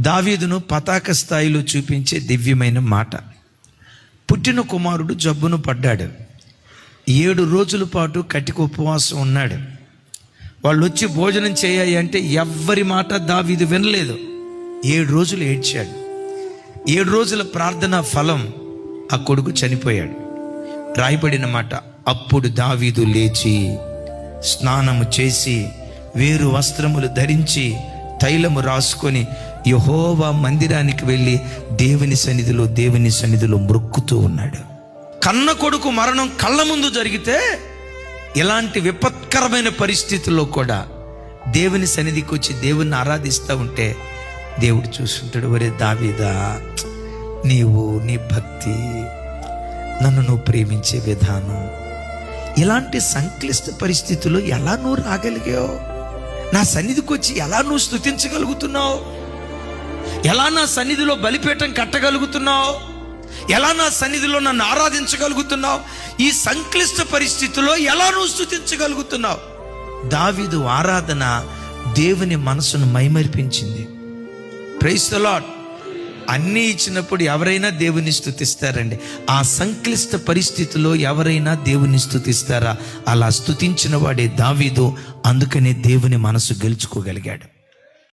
దావీదును పతాక స్థాయిలో చూపించే దివ్యమైన మాట. పుట్టిన కుమారుడు జబ్బును పడ్డాడు. 7 రోజుల పాటు కటిక ఉపవాసం ఉన్నాడు. వాళ్ళు వచ్చి భోజనం చేయాలి అంటే ఎవ్వరి మాట దావీదు వినలేదు. 7 రోజులు ఏడ్చాడు. 7 రోజుల ప్రార్థన ఫలం ఆ కొడుకు చనిపోయాడు. రాయబడిన మాట, అప్పుడు దావీదు లేచి స్నానము చేసి వేరు వస్త్రములు ధరించి తైలము రాసుకొని యెహోవా మందిరానికి వెళ్ళి దేవుని సన్నిధిలో మ్రొక్కుతూ ఉన్నాడు. కన్న కొడుకు మరణం కళ్ళ ముందు జరిగితే ఇలాంటి విపత్కరమైన పరిస్థితుల్లో కూడా దేవుని సన్నిధికి వచ్చి దేవుణ్ణి ఆరాధిస్తూ ఉంటే దేవుడు చూస్తుంటాడు. ఒరే దావీదా, నీవు నీ భక్తి, నన్ను నువ్వు ప్రేమించే విధానం, ఇలాంటి సంక్లిష్ట పరిస్థితుల్లో ఎలా నువ్వు రాగలిగావు? నా సన్నిధికి వచ్చి ఎలా నువ్వు స్తుతించగలుగుతున్నావు? ఎలా నా సన్నిధిలో బలిపీఠం కట్టగలుగుతున్నావు? ఎలా నా సన్నిధిలో నన్ను ఆరాధించగలుగుతున్నావు? ఈ సంక్లిష్ట పరిస్థితుల్లో ఎలా నువ్వు స్తుతించగలుగుతున్నావు? దావీదు ఆరాధన దేవుని మనసును మైమరిపించింది. Praise the lord. అన్నీ ఇచ్చినప్పుడు ఎవరైనా దేవుని స్తుతిస్తారండి. ఆ సంక్లిష్ట పరిస్థితిలో ఎవరైనా దేవుని స్తుతిస్తారా? అలా స్తుతించిన వాడే దావీదు. అందుకనే దేవుని మనసు గెలుచుకోగలిగాడు.